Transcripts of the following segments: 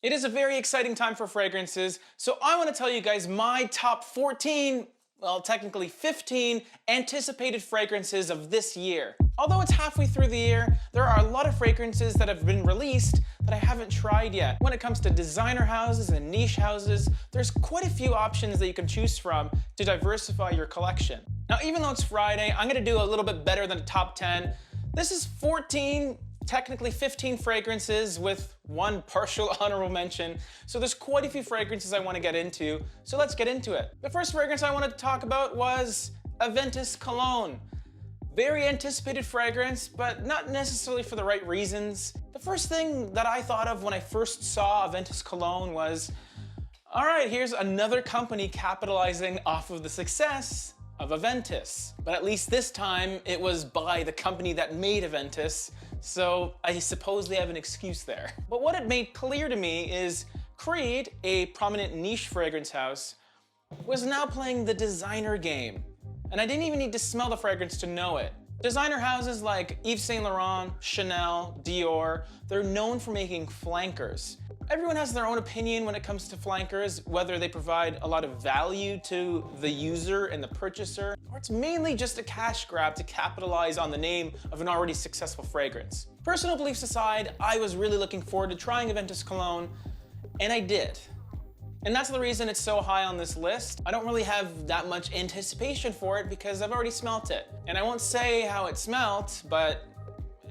It is a very exciting time for fragrances, so I want to tell you guys my top 14, well, technically 15 anticipated fragrances of this year. Although it's halfway through the year, there are a lot of fragrances that have been released that I haven't tried yet. When it comes to designer houses and niche houses, there's quite a few options that you can choose from to diversify your collection. Now, even though it's Friday, I'm gonna do a little bit better than a top 10. This is 14, technically 15 fragrances with one partial honorable mention. So there's quite a few fragrances I want to get into. So let's get into it. The first fragrance I wanted to talk about was AVENTUS Cologne. Very anticipated fragrance, but not necessarily for the right reasons. The first thing that I thought of when I first saw AVENTUS Cologne was, all right, here's another company capitalizing off of the success of AVENTUS. But at least this time it was by the company that made AVENTUS, so I suppose they have an excuse there. But what it made clear to me is Creed, a prominent niche fragrance house, was now playing the designer game. And I didn't even need to smell the fragrance to know it. Designer houses like Yves Saint Laurent, Chanel, Dior, they're known for making flankers. Everyone has their own opinion when it comes to flankers, whether they provide a lot of value to the user and the purchaser, or it's mainly just a cash grab to capitalize on the name of an already successful fragrance. Personal beliefs aside, I was really looking forward to trying AVENTUS Cologne, and I did. And that's the reason it's so high on this list. I don't really have that much anticipation for it because I've already smelt it. And I won't say how it smelt, but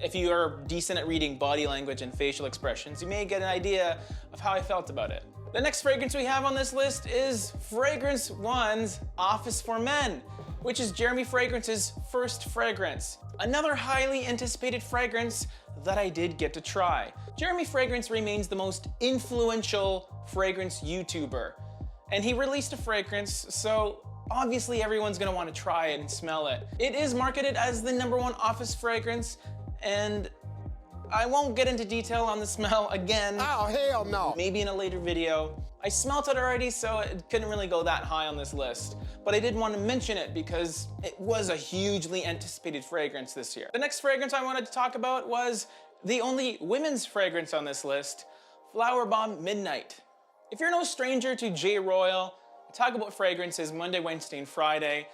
if you are decent at reading body language and facial expressions, you may get an idea of how I felt about it. The next fragrance we have on this list is Fragrance One's Office for Men, which is Jeremy Fragrance's first fragrance. Another highly anticipated fragrance that I did get to try. Jeremy Fragrance remains the most influential fragrance YouTuber, and he released a fragrance, so obviously everyone's gonna want to try it and smell it. It is marketed as the #1 office fragrance, and I won't get into detail on the smell again. Oh, hell no. Maybe in a later video. I smelt it already, so it couldn't really go that high on this list. But I did want to mention it because it was a hugely anticipated fragrance this year. The next fragrance I wanted to talk about was the only women's fragrance on this list, FLOWERBOMB Midnight. If you're no stranger to J-ROYL, I talk about fragrances Monday, Wednesday, and Friday,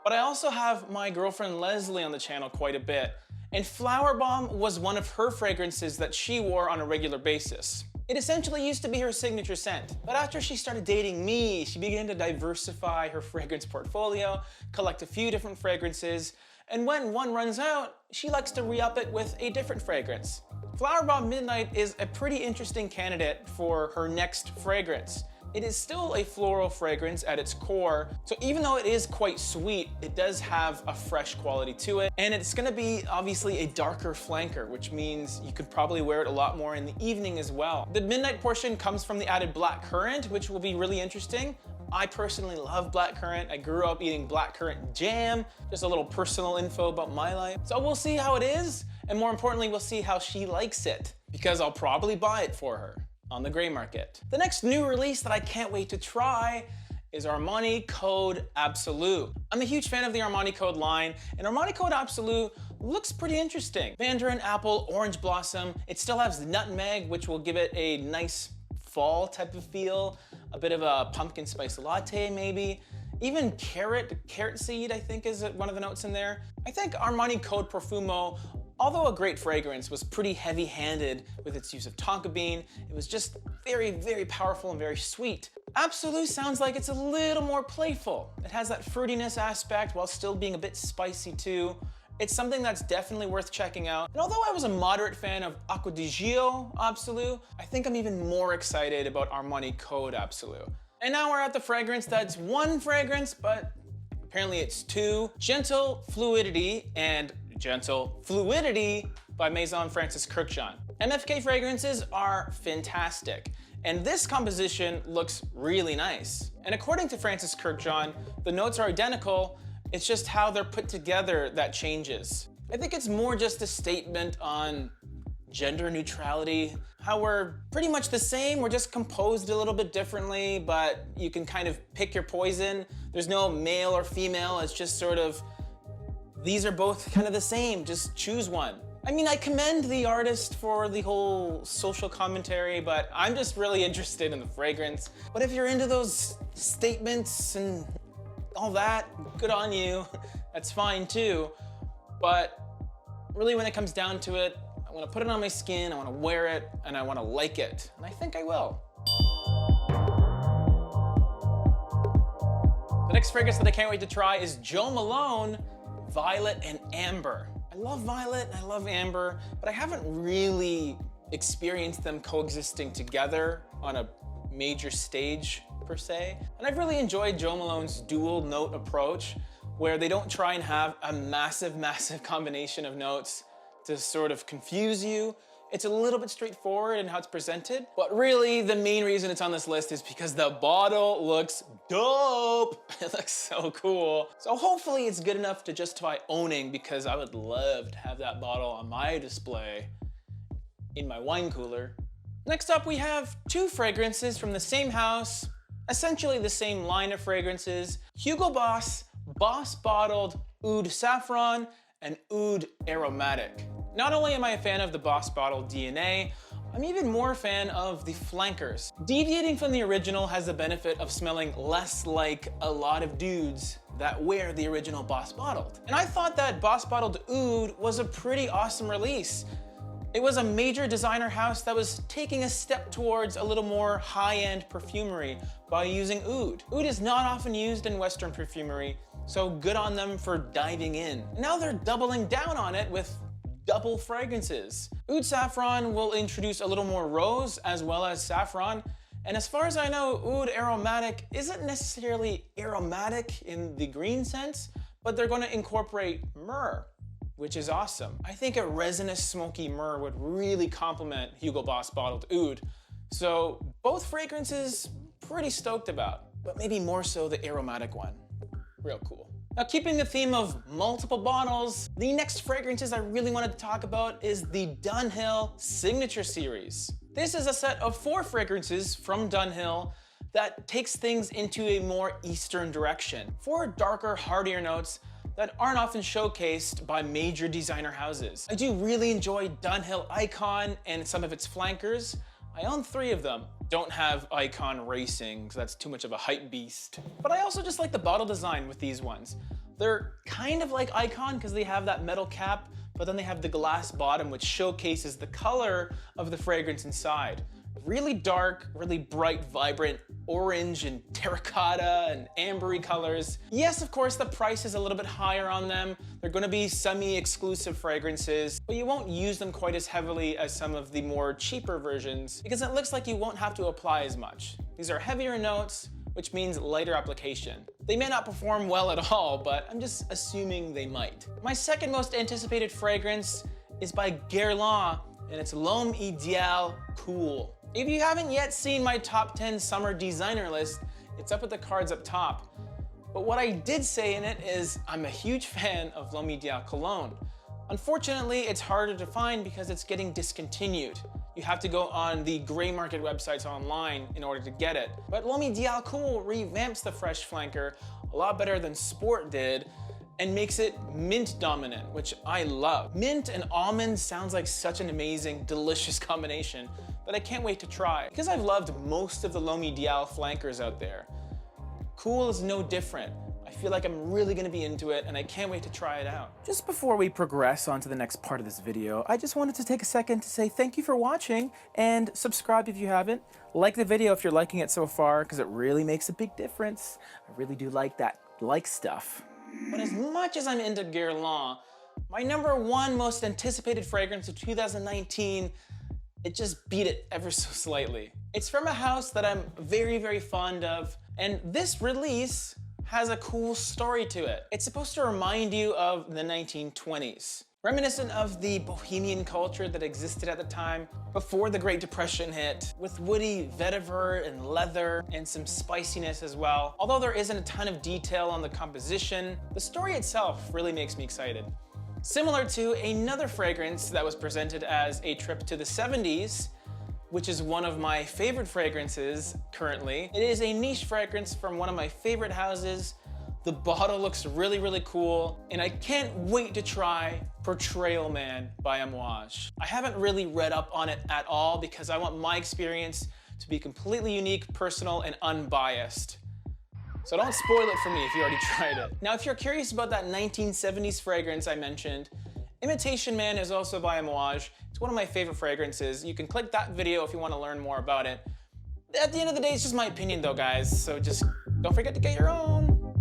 but I also have my girlfriend Leslie on the channel quite a bit. And FLOWERBOMB was one of her fragrances that she wore on a regular basis. It essentially used to be her signature scent, but after she started dating me, she began to diversify her fragrance portfolio, collect a few different fragrances, and when one runs out, she likes to re-up it with a different fragrance. FLOWERBOMB Midnight is a pretty interesting candidate for her next fragrance. It is still a floral fragrance at its core, so even though it is quite sweet, it does have a fresh quality to it, and it's gonna be obviously a darker flanker, which means you could probably wear it a lot more in the evening as well. The midnight portion comes from the added blackcurrant, which will be really interesting. I personally love blackcurrant. I grew up eating blackcurrant jam. Just a little personal info about my life. So we'll see how it is, and more importantly, we'll see how she likes it, because I'll probably buy it for her on the gray market. The next new release that I can't wait to try is Armani Code ABSOLU. I'm a huge fan of the Armani Code line, and Armani Code ABSOLU looks pretty interesting. Mandarin, apple, orange blossom. It still has nutmeg, which will give it a nice fall type of feel, a bit of a pumpkin spice latte maybe. Even carrot seed, I think, is one of the notes in there. I think Armani Code Profumo, although a great fragrance, was pretty heavy-handed with its use of tonka bean. It was just very, very powerful and very sweet. ABSOLU sounds like it's a little more playful. It has that fruitiness aspect while still being a bit spicy too. It's something that's definitely worth checking out. And although I was a moderate fan of Acqua di Gio ABSOLU, I think I'm even more excited about Armani Code ABSOLU. And now we're at the fragrance that's one fragrance, but apparently it's two. Gentle Fluidity and Gentle Fluidity by Maison Francis Kurkdjian. MFK fragrances are fantastic, and this composition looks really nice. And according to Francis Kurkdjian, the notes are identical, it's just how they're put together that changes. I think it's more just a statement on gender neutrality, how we're pretty much the same, we're just composed a little bit differently, but you can kind of pick your poison. There's no male or female, it's just sort of, these are both kind of the same, just choose one. I mean, I commend the artist for the whole social commentary, but I'm just really interested in the fragrance. But if you're into those statements and all that, good on you. That's fine too. But really, when it comes down to it, I want to put it on my skin, I want to wear it, and I want to like it. And I think I will. The next fragrance that I can't wait to try is Jo Malone Violet and Amber. I love violet and I love amber, but I haven't really experienced them coexisting together on a major stage per se. And I've really enjoyed Jo Malone's dual note approach, where they don't try and have a massive combination of notes to sort of confuse you. It's a little bit straightforward in how it's presented, but really the main reason it's on this list is because the bottle looks dope. It looks so cool. So hopefully it's good enough to justify owning, because I would love to have that bottle on my display in my wine cooler. Next up, we have two fragrances from the same house, essentially the same line of fragrances. Hugo Boss Bottled Oud Saffron and Oud Aromatic. Not only am I a fan of the Boss Bottle DNA, I'm even more a fan of the flankers. Deviating from the original has the benefit of smelling less like a lot of dudes that wear the original Boss Bottled. And I thought that Boss Bottled Oud was a pretty awesome release. It was a major designer house that was taking a step towards a little more high-end perfumery by using oud. Oud is not often used in Western perfumery, so good on them for diving in. Now they're doubling down on it with double fragrances. Oud Saffron will introduce a little more rose as well as saffron. And as far as I know, Oud Aromatic isn't necessarily aromatic in the green sense, but they're going to incorporate myrrh, which is awesome. I think a resinous smoky myrrh would really complement Hugo Boss Bottled Oud. So both fragrances, pretty stoked about, but maybe more so the aromatic one. Real cool. Now, keeping the theme of multiple bottles, the next fragrances I really wanted to talk about is the Dunhill Signature Series. This is a set of 4 fragrances from Dunhill that takes things into a more Eastern direction. 4 darker, heartier notes that aren't often showcased by major designer houses. I do really enjoy Dunhill Icon and some of its flankers. I own 3 of them. Don't have Icon Racing, because that's too much of a hype beast. But I also just like the bottle design with these ones. They're kind of like Icon because they have that metal cap, but then they have the glass bottom, which showcases the color of the fragrance inside. Really dark, really bright, vibrant orange and terracotta and ambery colors. Yes, of course, the price is a little bit higher on them. They're going to be semi-exclusive fragrances, but you won't use them quite as heavily as some of the more cheaper versions because it looks like you won't have to apply as much. These are heavier notes, which means lighter application. They may not perform well at all, but I'm just assuming they might. My second most anticipated fragrance is by Guerlain, and it's L'Homme Idéal Cool. If you haven't yet seen my top 10 summer designer list, it's up with the cards up top. But what I did say in it is I'm a huge fan of L'Homme Idéal Cologne. Unfortunately, it's harder to find because it's getting discontinued. You have to go on the gray market websites online in order to get it. But L'Homme Idéal Cool revamps the fresh flanker a lot better than Sport did and makes it mint dominant, which I love. Mint and almond sounds like such an amazing, delicious combination that I can't wait to try. Because I've loved most of the L'Homme Idéal flankers out there, Cool is no different. I feel like I'm really gonna be into it and I can't wait to try it out. Just before we progress on to the next part of this video, I just wanted to take a second to say thank you for watching and subscribe if you haven't. Like the video if you're liking it so far, because it really makes a big difference. I really do like that like stuff. But as much as I'm into Guerlain, my #1 most anticipated fragrance of 2019, it just beat it ever so slightly. It's from a house that I'm very, very fond of, and this release has a cool story to it. It's supposed to remind you of the 1920s, reminiscent of the bohemian culture that existed at the time before the Great Depression hit, with woody vetiver and leather and some spiciness as well. Although there isn't a ton of detail on the composition, the story itself really makes me excited. Similar to another fragrance that was presented as a trip to the 70s, which is one of my favorite fragrances currently. It is a niche fragrance from one of my favorite houses. The bottle looks really, really cool, and I can't wait to try Portrayal Man by Amouage. I haven't really read up on it at all because I want my experience to be completely unique, personal, and unbiased. So don't spoil it for me if you already tried it. Now, if you're curious about that 1970s fragrance I mentioned, Imitation Man is also by Amouage. It's one of my favorite fragrances. You can click that video if you want to learn more about it. At the end of the day, it's just my opinion though, guys. So just don't forget to get your own.